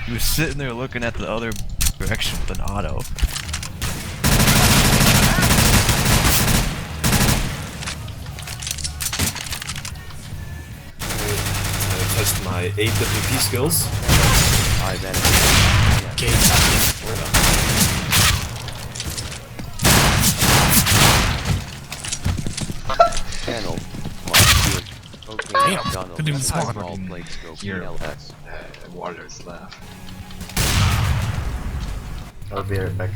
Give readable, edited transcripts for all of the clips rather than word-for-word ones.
He was sitting there looking at the other direction with an auto. Test my AWP skills. I then. Okay, where the? Channel. Okay. Damn, couldn't even spawn. All plate scope Here. PLS. Water's left. I'll be right back.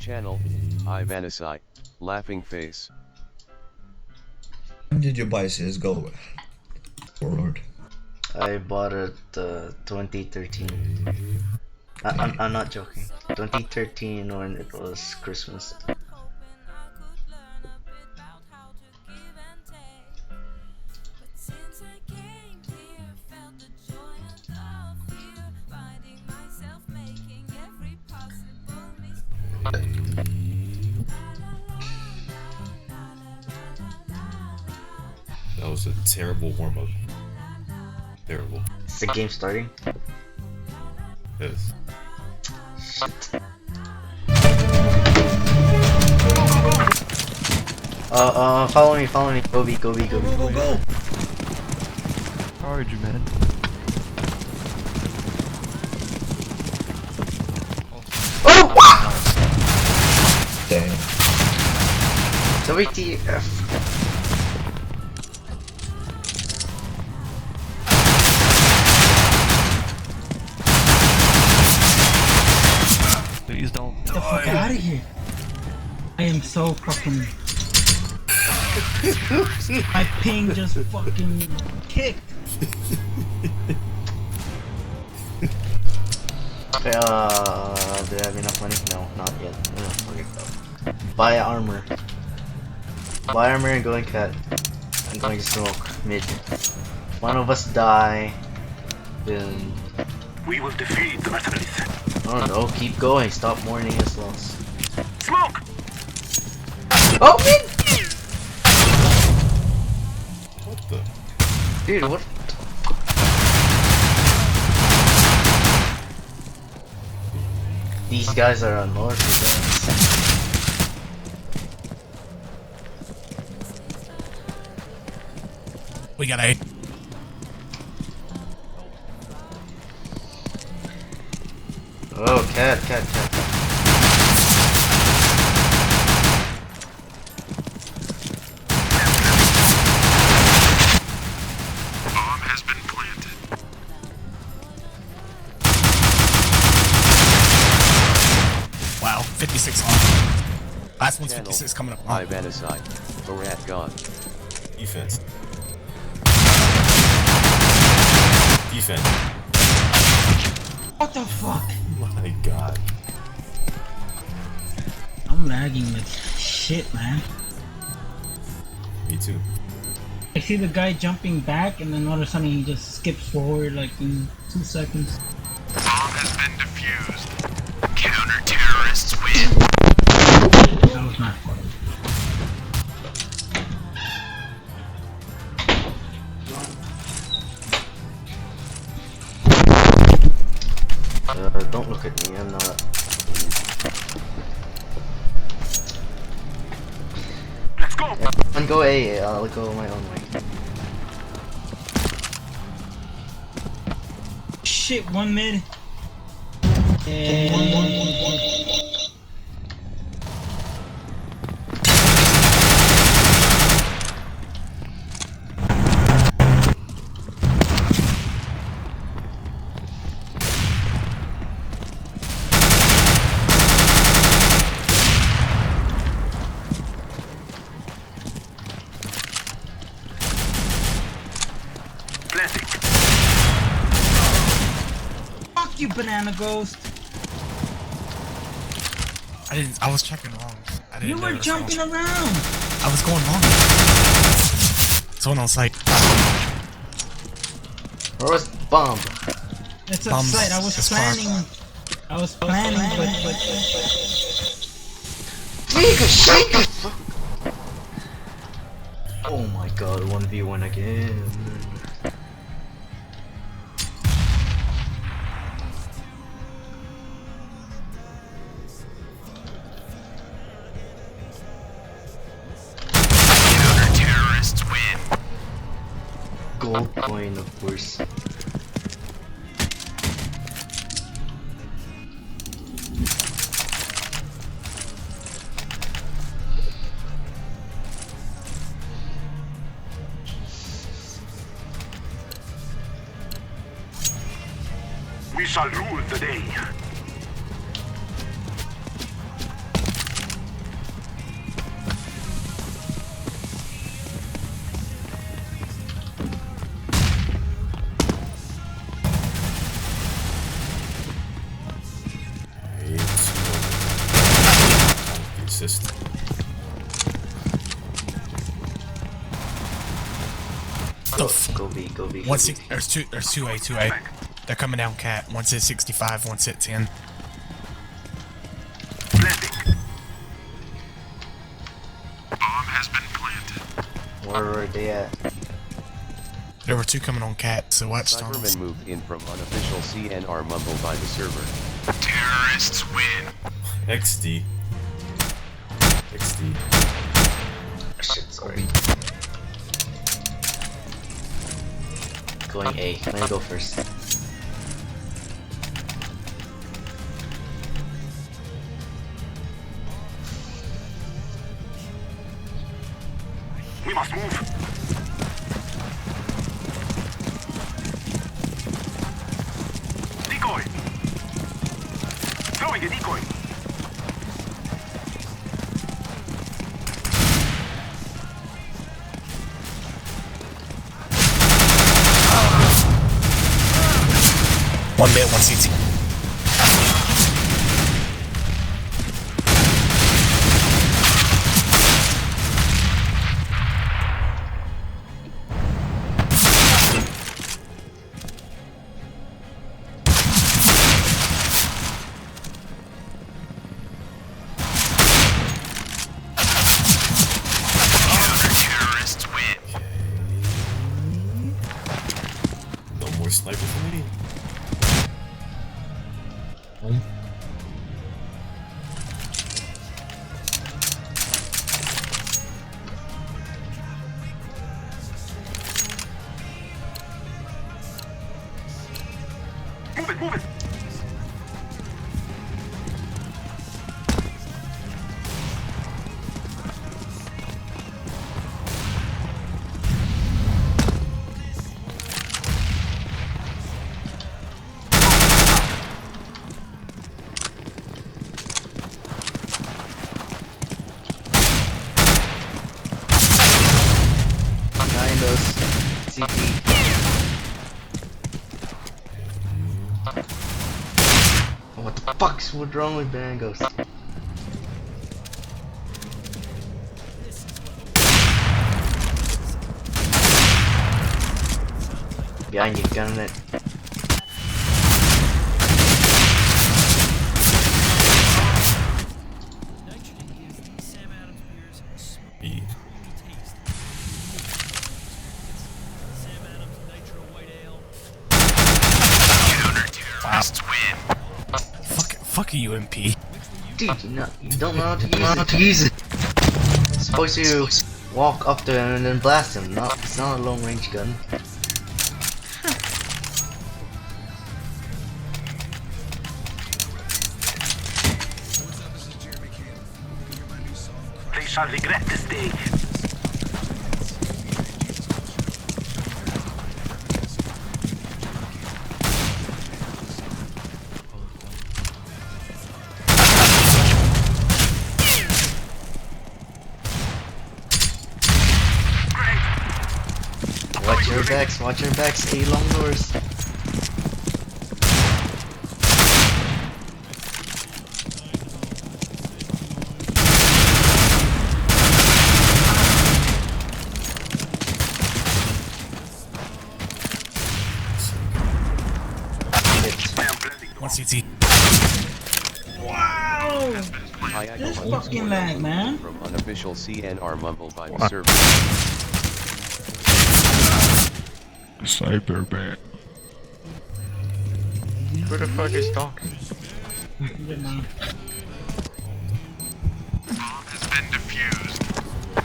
Channel. Ivanisai. Laughing face. When did you buy CSGO? Warlord. I bought it 2013. I'm not joking. 2013 when it was Christmas. That was a terrible warm-up. Terrible. Is the game starting? Yes. Follow me, follow me. Go B, go B, go B. Go, go! How are you, man? Oh! Damn. WTF. Please don't. Get the fuck out of here. I am so fucking... My ping just fucking kicked. Okay, do I have enough money? No, not yet. Okay, go. Buy armor. Buy armor and go and cut. I'm going to smoke mid. One of us die, then... We will defeat the mercenaries. I don't know, keep going, stop mourning us lost. Smoke! Oh, mid! What the? Dude, what? These guys are unorthodox. We got A. Oh, cat. Bomb has been planted. Wow, 56 on. Last one's Channel. 56 coming up. Oh. Ivanisai. Barat gone. Defense. Defense. What the fuck? My god. I'm lagging like shit, man. Me too. I see the guy jumping back and then all of a sudden he just skips forward like in 2 seconds. Bomb has been defused. Counter-terrorists win. That was not fun. Don't look at me, I'm not... Let's go! And go A, I'll go my own way. Shit, one mid. And... Planting. Fuck you, banana ghost. I was checking wrong. I didn't You were notice. jumping around. I was going wrong. Someone on site. Where was the bomb? It's a Bombs. site. I was It's planning, but Nigga, shut the fuck. Oh my god, 1v1 again. Counter-terrorists win. Gold coin, of course. We shall rule the day. Assist. Go B, go B. One six. There's two. There's 2A. 2A. They're coming down cat. One's at 65. One's at 10. Blending. Bomb has been planted. Where are they at? There were two coming on cat. So watch Thomas. Cybermen moved in from unofficial CNR mumble by the server. Terrorists win. XD. XD. Shit, sorry. Going A. Let me go first. We must move. Decoy. Throwing a decoy. One mid. One CT. Counter-terrorists win. No more sniper for me. Move it, move it. Behind us. CT. What the fuck's wrong with Bangos? Behind you, gunning it. B. Counter-terrorists win. Fuck you, MP. Dude, you don't know how to use it. You're supposed to walk up to him and then blast him. It's not a long range gun. They shall regret this day. Watch your backs, A long doors. One CT. Wow! Hi, This fucking lag, man. From unofficial CNR mumble by the server. Cyberbat. Who the fuck is talking? Good man. Bomb has been defused.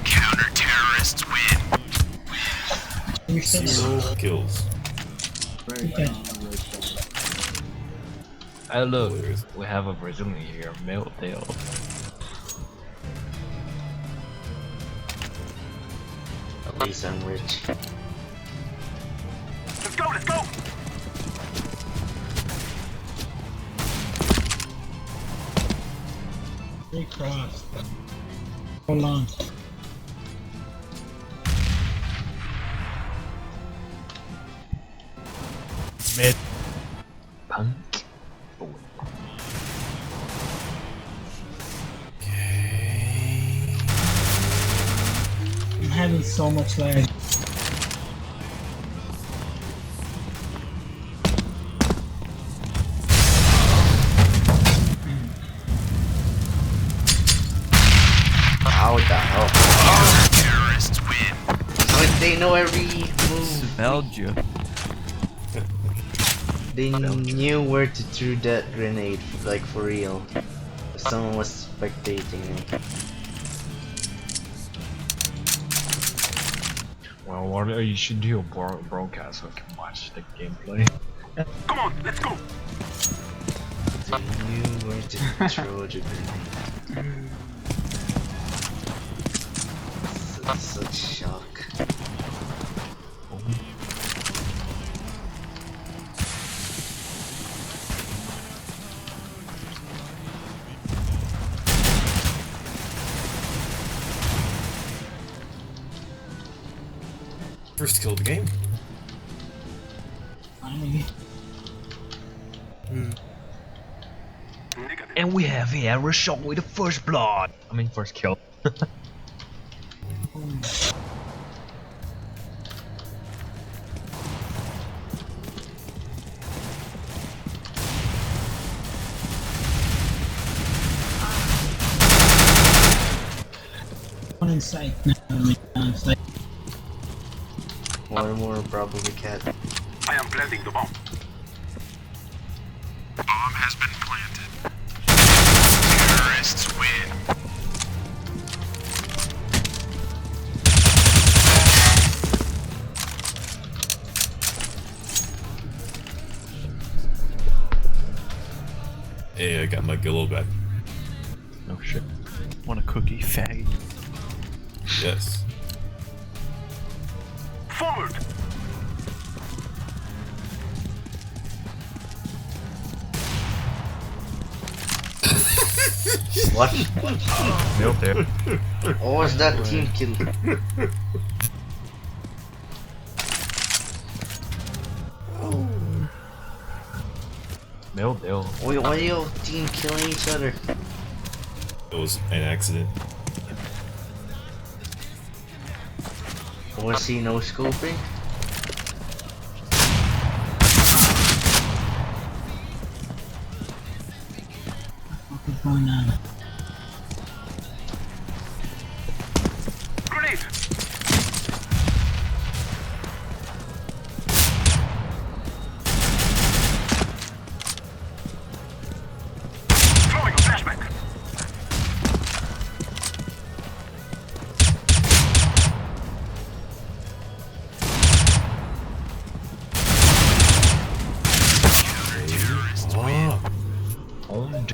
Counter-terrorists win. You're still 0 kills. okay. Hey look, we have a Brazilian here, Meu Deus. At least I'm rich. Let's go, let's go! They crossed. Hold on. Mid. Punk. I'm having so much lag. How the hell? Terrorists win. So they know every move. Smelled you. They knew where to throw that grenade, like for real. If someone was spectating me. Well, what you should do a broadcast so you can watch the gameplay. Come on, let's go! They knew where to throw the grenade. Such shock. First kill of the game. Finally. Negative. And we have here a shot with the first blood. I mean first kill. One in sight. Sight. One more probably cat. I am planting the bomb. Bomb has been planted. Terrorists win. Hey, I got my Gillo back. No shit. Want a cookie, faggot? Yes. Forward! What? Meu Deus. What was that team kill? Meu Deus. Wait, why are you team killing each other? It was an accident. Was he no scoping? What's going on? Grenade! Throwing a flashback! Ah, Owned.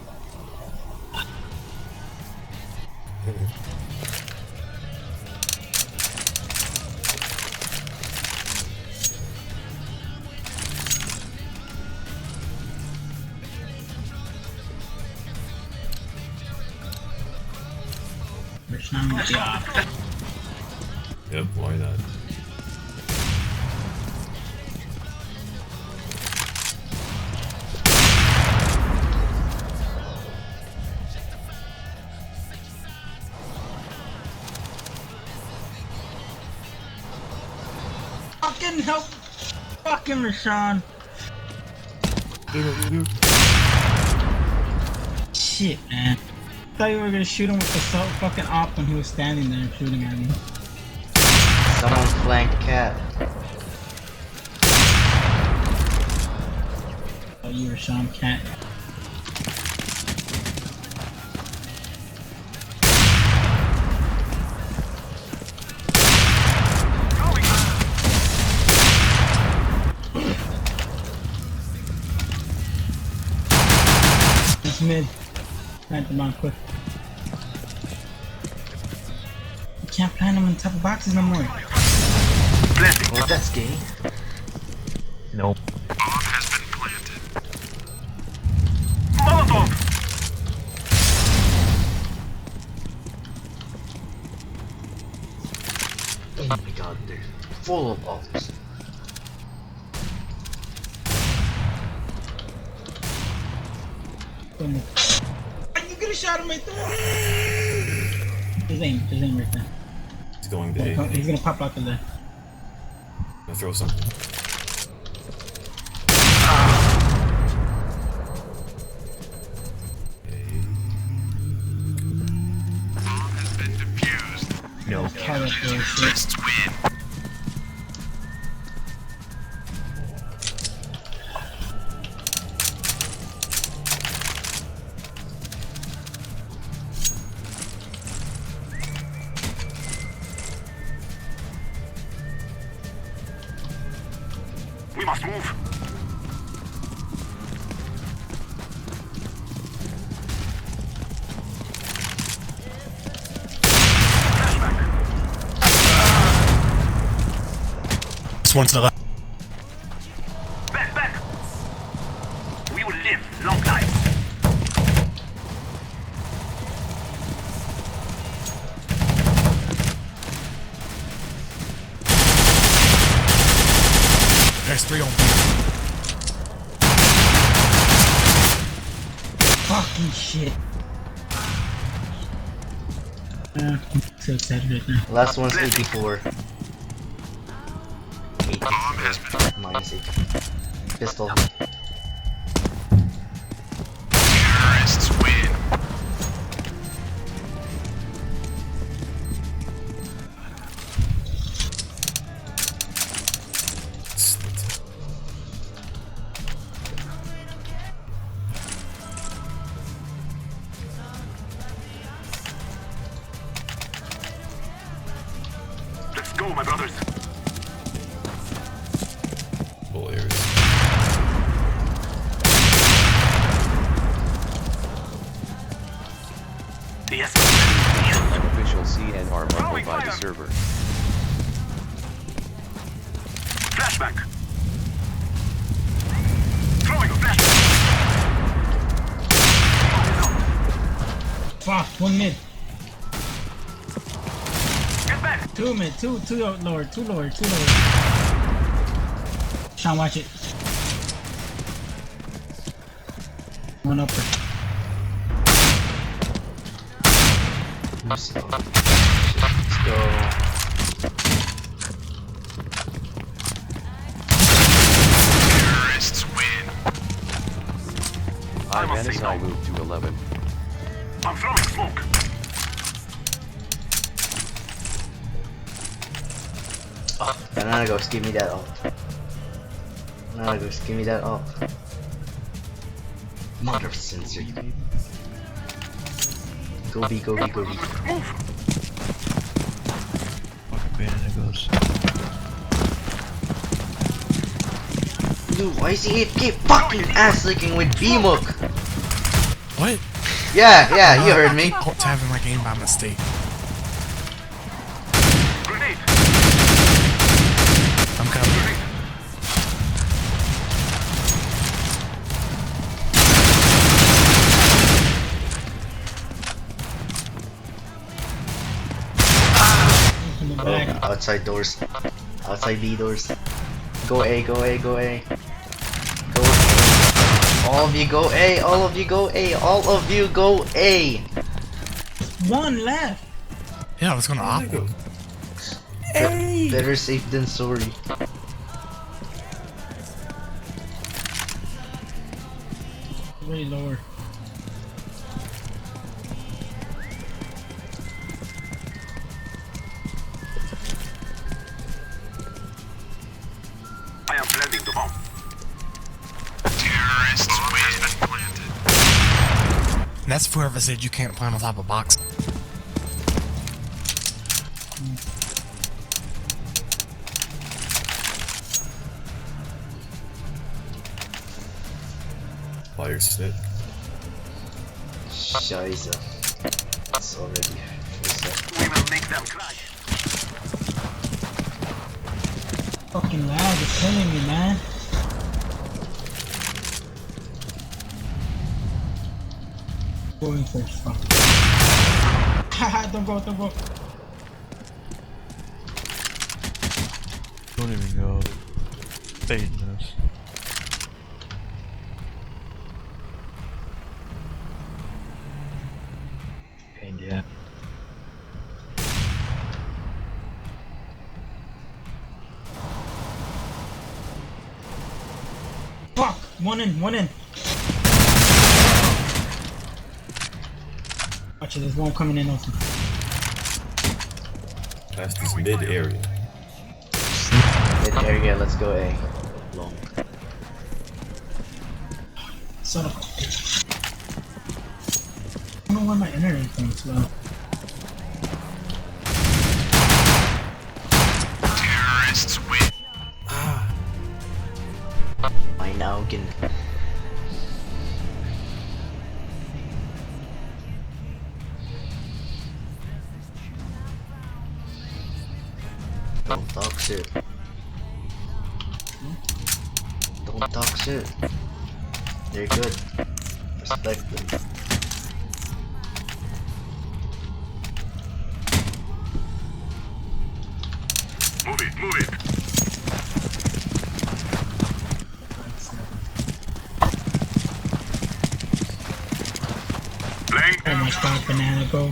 There's not much job. yep, why not? Fucking help! Fucking Rashawn! Shit, man. I thought you were gonna shoot him with the fucking op when he was standing there shooting at me. Someone flanked cat. Oh, you were Sean Cat. He's mid. Plant them on quick. You can't plant them on top of boxes no more. Oh, that's gay. Nope. Bomb has been planted. Molotov! Oh my god, they're full of offs. You could have shot him right there. Just aim right there. He's going to A. He's gonna pop out the left. I'm gonna throw something. Bomb has been defused. No. Terrorists win. We must move. This one to the left. Back, back. We will live long lives. There's 3 on B. Fucking shit. I'm so excited right now. Last one's 84. 80. Bomb has been Minus 8. Pistol. Terrorists win. Let's go, my brothers. Full areas. Yes. An official CNR mumbled by the server. Flashback. Throwing a flashback. Fuck, 1 mid. Get back. 2 mid, 2 lower, 2 lower, 2 lower. Sean, watch it. 1 upper. Let's go. Terrorists win. I must say I no. moved to 11. I'm throwing smoke. Banana Ghost, give me that off. Banana Ghost, give me that off. Mother sensor. Go B, go B, go B. Move. Fucking banana goes. Dude, why is he keep fucking ass licking with B-Mook? What? Yeah, you heard me. Alt tabbing my game by mistake. Grenade. I'm coming. In the back. Outside doors. Outside B doors. Go A, go A, go A. Go A. All of you go A, all of you go A, all of you go A. 1 left. Yeah, I was gonna op. Better safe than sorry. Way lower. I am planting the bomb. And that's whoever said you can't climb on top of a box. Fire snip. Scheiße. It's already full We will make them cry. Fucking lag is killing me, man. Going first, fuck. Haha, don't go, don't go. Don't even go. Fading us. And yeah. Fuck! One in, one in. Watch it, there's one coming in also. That's this mid area. Mid area, let's go A. Long. Son of a bitch. I don't know where my internet thing's low. Terrorists win. I now can. Don't talk shit. Don't talk shit. They're good. Respect them. Move it, move it. Playing Oh my god, banana go.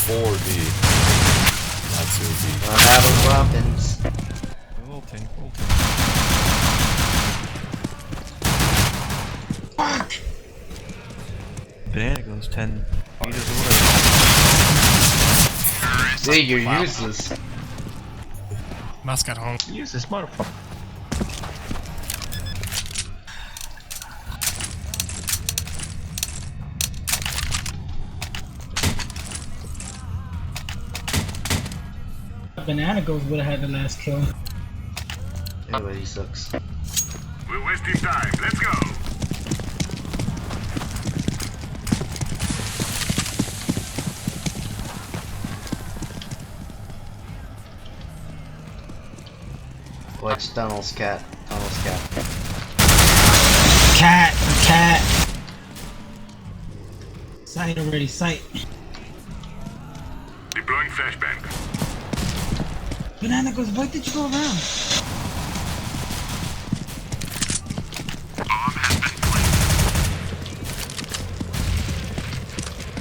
Four D. Not 2D. I have weapons. Ulting, ulting. Fuck! Banana goes 10 meters away. Dude, you're useless. Mouse got home. Use this motherfucker. Banana goes would have had the last kill. Everybody sucks. We're wasting time. Let's go. Watch tunnels, cat. Tunnels, cat. Cat! Sight already, sight. Deploying flashbang. Banana goes, why did you go around?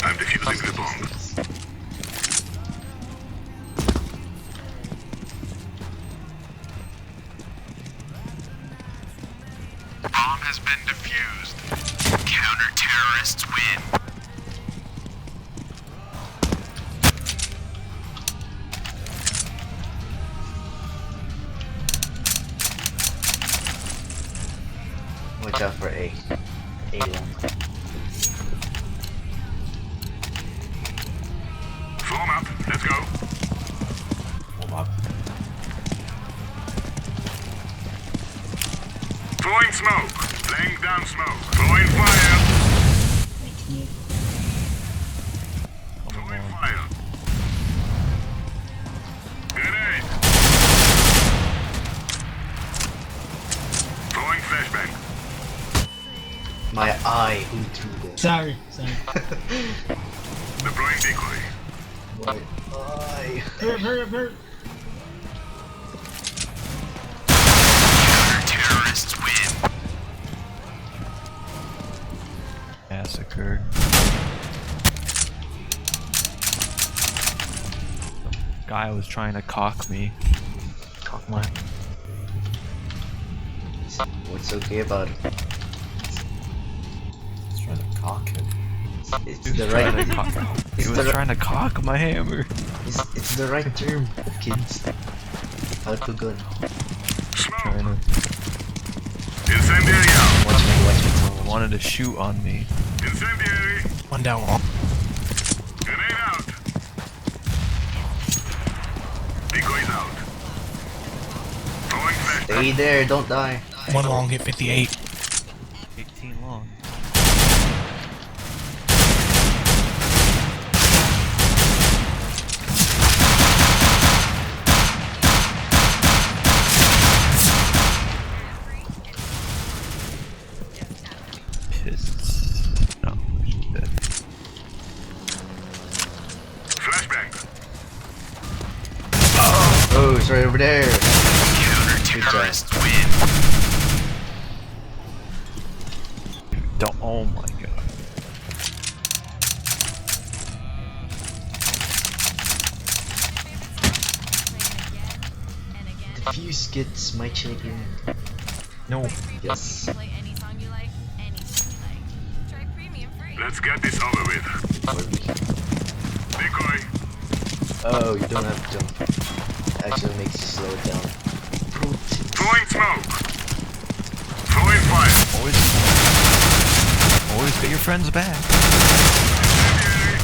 I'm defusing the bomb. Bomb has been defused. Counter-terrorists win. Watch out for A. A long. Form up. Let's go. Warm up. Throwing smoke. Laying down smoke. Throwing fire. Throwing fire. Grenade. Throwing flashbang. My eye, who threw this? Sorry. Deploying decoy. My eye. Hurry up. Counter-terrorists win. Massacre. Guy was trying to cock me. Cock my. What's okay about it? He's trying to cock him. It's He was the trying right. to cock. He It's was the trying to cock my hammer. It's the right term, kids. How to gun. Trying to. Incendiary out. Watch me. Wanted to shoot on me. Incendiary. One down long. Grenade out. Decoys out. Throwing flashbang. Stay there, don't die. One long hit 58. 18 long. Pissed. No, she's dead. Flashbang. Oh, it's right over there. Good job. Don't. Oh my god. The fuse gets my champion. No. Yes. Let's get this over with. Decoy. Oh, you don't have to jump. Actually makes you slow it down. Throwing smoke. Throwing fire. Always get your friends back. Incendiary.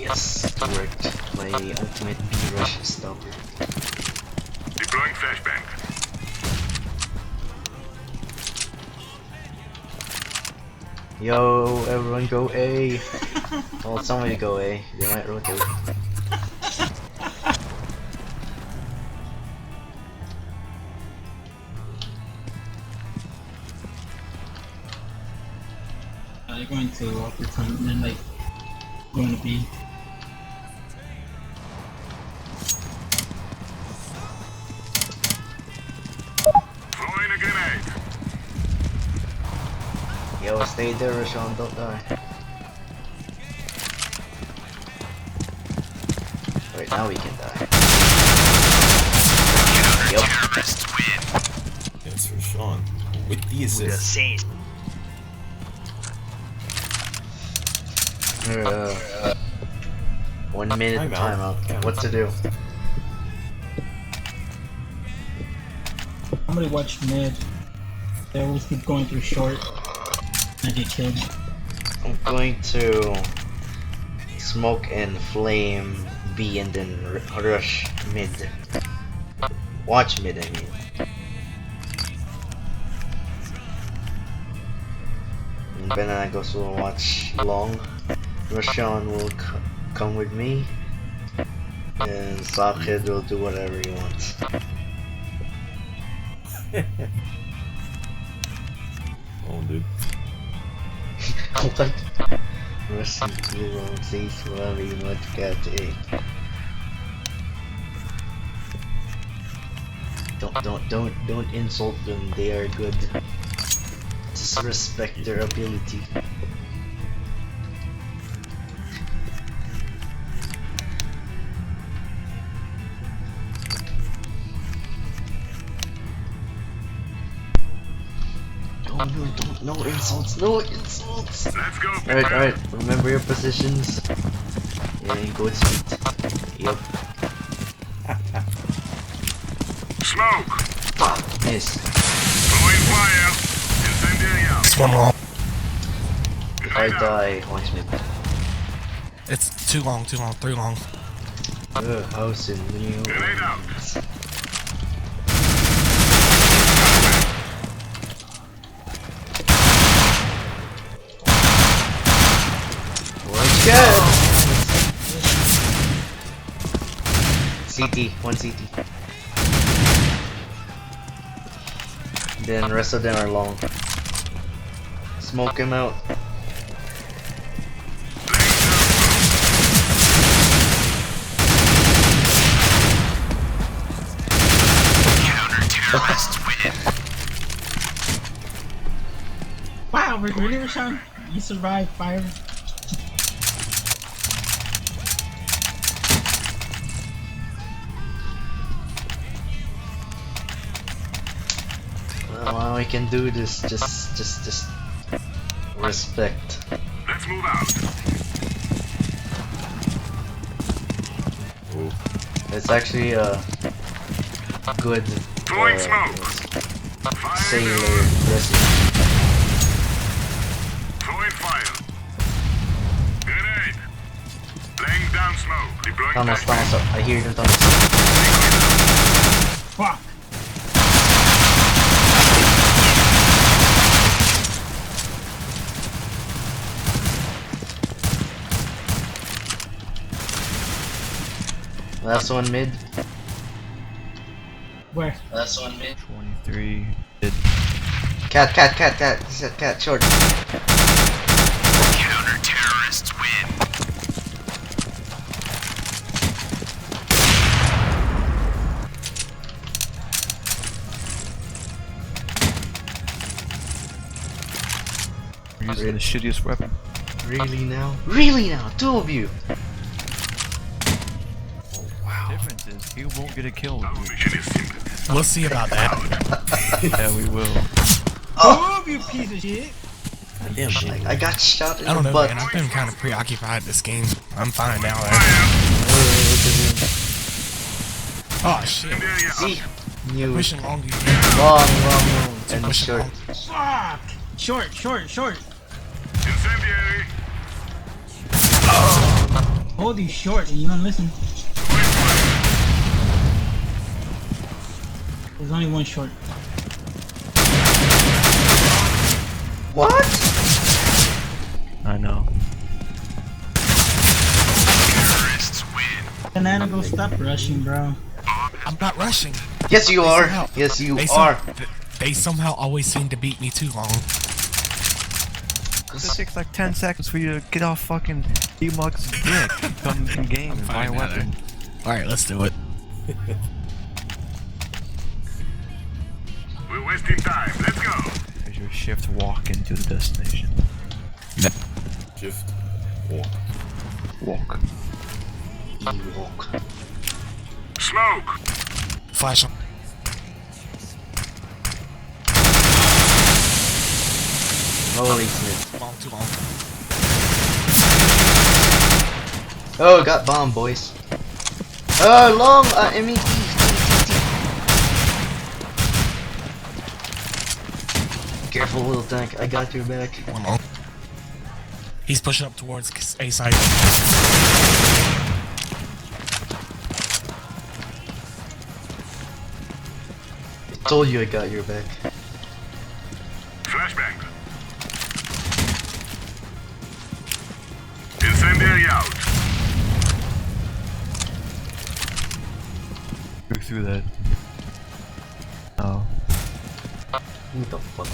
Yes, it worked. My ultimate B-rush stopper. Deploying flashbang. Yo, everyone go A. Well, somebody go A. They might rotate. They're going to upper front and then like going to be. Throwing a grenade. Yo, stay there, Rashawn, don't die. Right now we can die. Yep. It's for Sean. With the assist. 1 minute Timeout. timeout. What to do? Somebody watch mid. They always keep going through short. I get killed. I'm going to smoke and flame B and then rush mid. Watch mid, I mean. And Banana goes will watch long. Rashawn will come with me. And Sockhead will do whatever he wants. Oh, dude. What? Russian hero says very much cat A. Don't insult them, they are good. Just respect their ability. No insults, no insults! Let's go. Alright, remember your positions. Yeah, and go speed. Yep. Smoke. Fuck, miss. Throwing fire. Incendiary out. One long. If I die, watch me. It's too long, 3 long. House in New Grenade out. Watch out! CT, one CT. Then the rest of them are long. Smoke him out. Wow, really, Rashawn? You survived fire. we can do this. Just respect. Let's move out. Oh, It's actually a good Throwing smoke. Fire in the sailor hole. recipe. Throwing fire. Grenade. Laying down smoke. Deploying Thomas, flashbang. I hear them, Thomas. Fuck. Last one mid. Where? Last one mid. 23. Did Cat, he said cat, short. Counter-terrorists win. we're using the shittiest weapon. Really now? Really now? Two of you. Difference is he won't get a kill. Our mission is simple. We'll see about that. Yeah, we will. Oh, you piece of shit. damn shit. I got shot in I don't the know, butt. man. I've been kind of preoccupied this game. I'm fine now. Oh shit. See? New. Pushing long. Long, and Pushing short. long. Fuck. Short. Incendiary. Hold these short and you don't listen. There's only one short. What? I know. Terrorists win. Banana, go stop rushing, bro. I'm not rushing. Yes, you They are. somehow- Yes, you They, are. they somehow always seem to beat me too long. It takes like 10 seconds for you to get off fucking D-Mug's dick, come in game and buy a weapon. Alright, let's do it. We're wasting time. Let's go. As your shift walk into the destination. Shift. Walk. Walk. Ewok. Smoke. Flash on. Holy shit. Long, too long. Oh, got bomb, boys. Oh, long, MET. Careful, little tank. I got your back. One long. He's pushing up towards A side. Told you I got your back. Flashbang. Incendiary out. Go through that. Oh. What the fuck?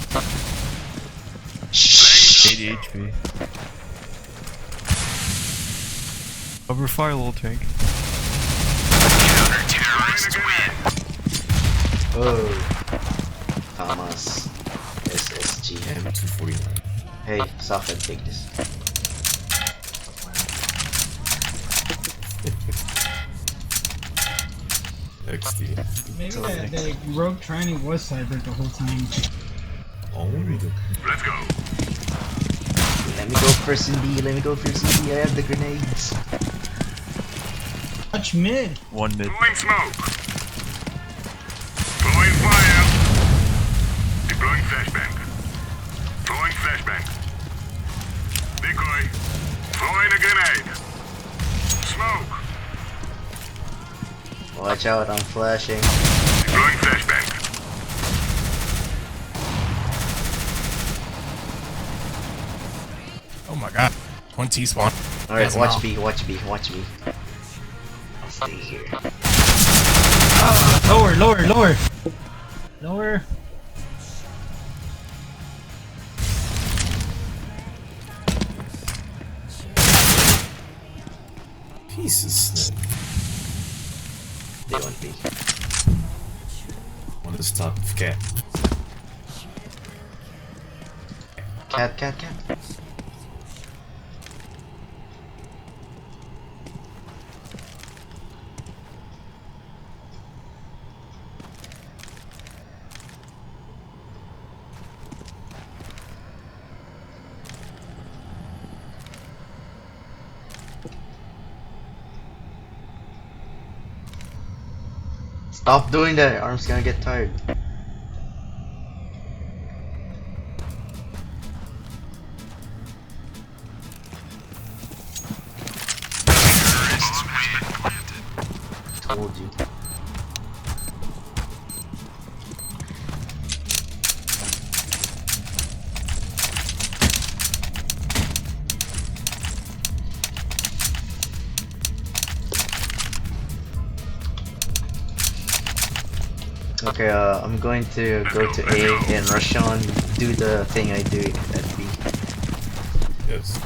80 HP. Over fire, little tank. Counter-terrorists win. Oh. Thomas. SSG. M249. Hey, Safed, take this. XD. Maybe that rogue training was cyber the whole time. Oh, Let's go. Let me go first in B, let me go first in B, I have the grenades. Touch mid. One mid. Throwing smoke. Throwing fire. Deploying flashbang. Throwing flashbang. Decoy. Throwing a grenade. Smoke. Watch out, I'm flashing. Deploying flashbang. Oh my god. One T-spawn. Alright, Yes, watch no. B, watch B, watch B. I'll stay here. Lower. Lower. piece of snake. They want B. One is top of cat. Cat. Stop doing that. Your arm's gonna get tired. Told you. Okay, I'm going to go to A and rush on, do the thing I do at B. Yes.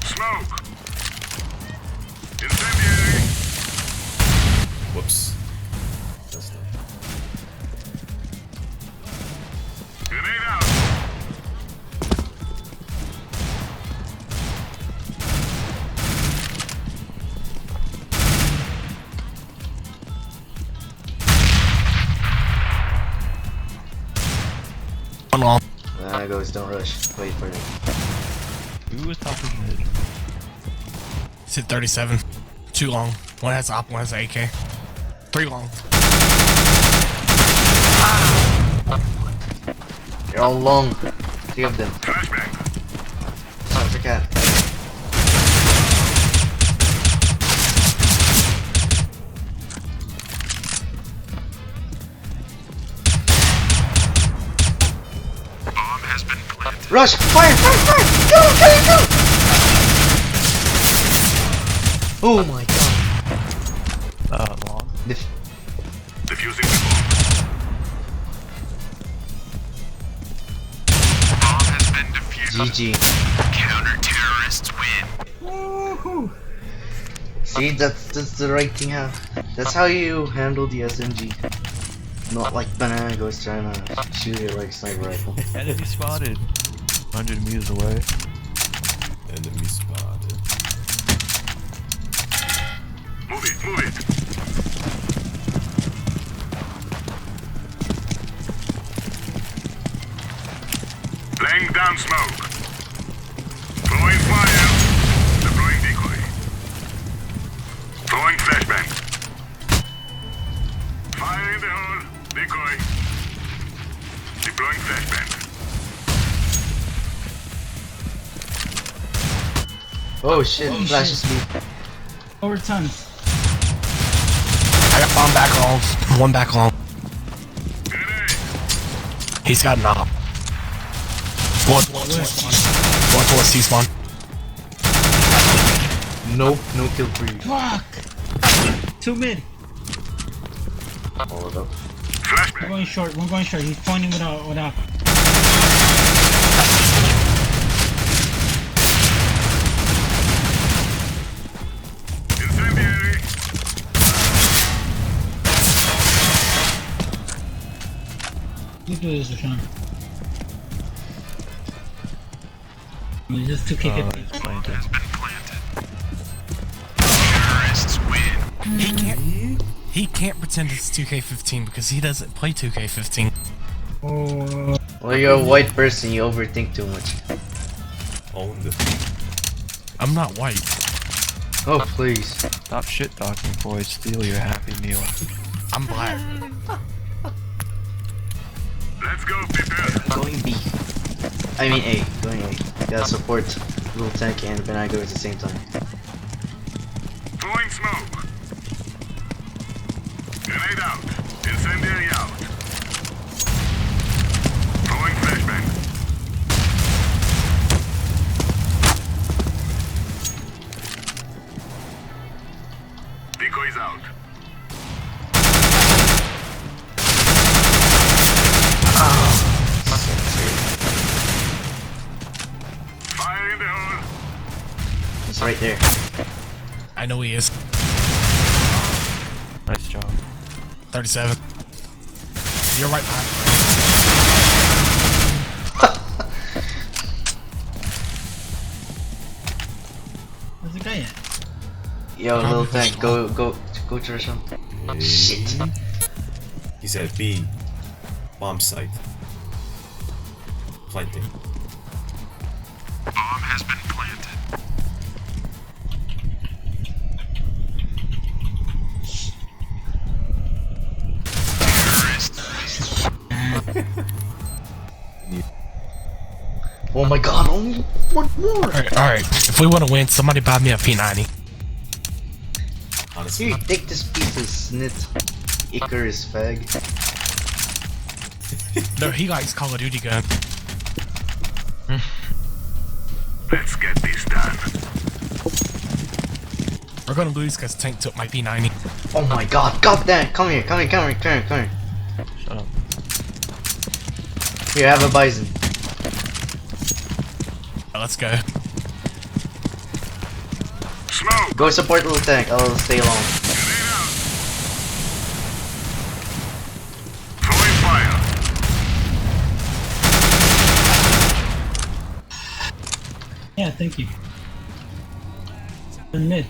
Smoke! Incendiary! Whoops. That's not. Grenade out! One long. There goes, don't rush. Wait for it. Who was top of mid? It's at 37. 2 long. One has op, one has AK. 3 long. They're all long. 3 of them. Flashbang! Sorry for cat. Bomb has been planted. Rush! Fire! Fire! Fire! Go! Go! Go! Oh my god. Long. Defusing the bomb. Bomb has been defused. GG. Counter-terrorists win. Woohoo! See, that's the right thing. That's how you handle the SMG. Not like Banana goes trying to shoot it like sniper rifle. Enemy spotted. 100 meters away. Enemy spotted. Move it, move it. Laying down smoke. Throwing fire. Deploying decoy. Throwing flashbang. Fire in the hole. Decoy. Deploying flashbang. Oh shit! Holy Flashes shit. me. Over tons. I got bomb back long. 1 back long. Grenade. He's got an op. One spawn. One towards T-spawn. No kill for you. Fuck! 2 mid. All of them. One Flashbang. going short. One going short. He's pointing without. Incendiary. You do this, Rashawn. It's just 2K50. He's planted. Terrorists win. He can't pretend it's 2K15 because he doesn't play 2K15. Oh, Well, you're a white person. You overthink too much. Owned. I'm not white. Oh please. Stop shit talking before I steal your happy meal. I'm black. Let's go, people. Going B. I mean A. Going A. Gotta support Little Tank and Benago at the same time. Throwing smoke. Grenade out. Incendiary out. Throwing flashbang. Decoys out. Fire in the hole. It's right there. I know he is. Nice job. 37. You're right behind. where's the guy at? Yo, Little Tank, go to Rishon. Shit. He's at B. Bomb site. Planting. Bomb has been planted. my god, only one more! Alright. If we want to win, somebody buy me a P90. Honestly, Here, take this piece of snit. Icarus fag. No, he likes Call of Duty gun. Let's get this done. We're gonna lose because Tank took my P90. Oh my god, god damn, come here. Shut up. Here, have a bison. Let's go. Smoke! Go support little tank, I'll stay alone. Grenade out! Throwing fire! Yeah, thank you. The mid.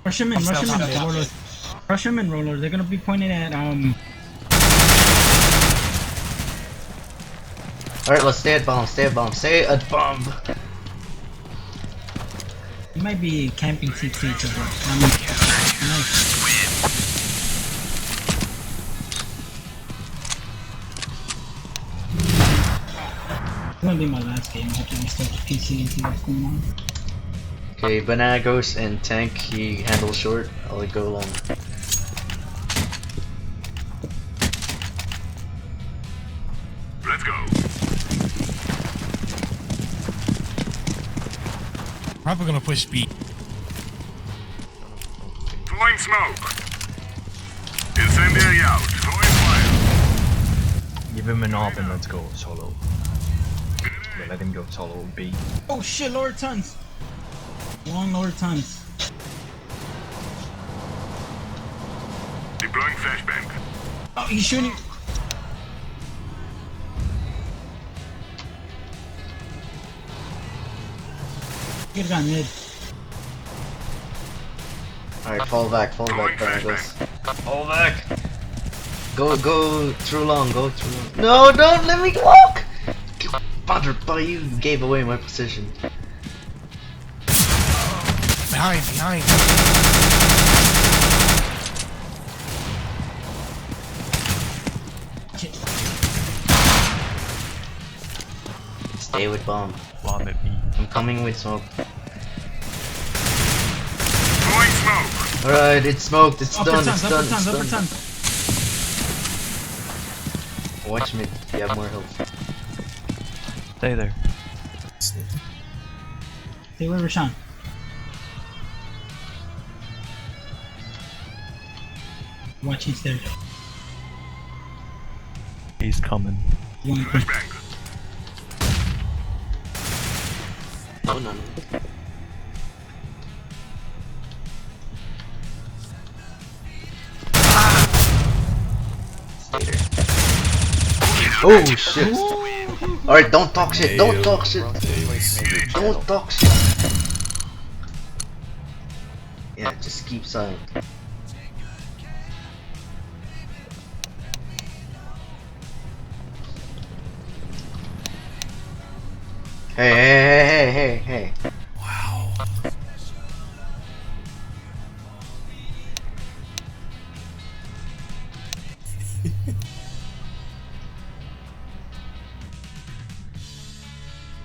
Rush him in, Roller. Rush him in, Roller. They're gonna be pointing at, Alright, let's stay at bomb. he might be camping CT to the, nice. It's gonna be my last game after we start the PC and see what's going on. Okay, banana ghost and tank, he handles short. I'll go long. Let's go. Probably gonna push B. Throwing smoke. Incendiary out. Throwing fire. Give him an op and let's go solo. Yeah, let him go solo B. Oh shit, lower tons! Long lower tons. Deploying flashbang. Oh, he's shooting! Get a gun mid. Alright, fall back, banana ghost. Fall back! Go through long, No, don't let me walk! Father, but you gave away my position. Behind. Stay with bomb. Bomb at me. I'm coming with smoke. Throwing smoke. Alright, it's smoked, it's Upper done, tons, upper tons. Watch me, you have more health. Stay there. Stay with Rashawn. Watch his there. He's coming. One Flashbang. Oh no. Stay there. Oh shit! Alright, don't talk shit, don't talk shit! Don't talk shit! Yeah, just keep silent. Hey. wow.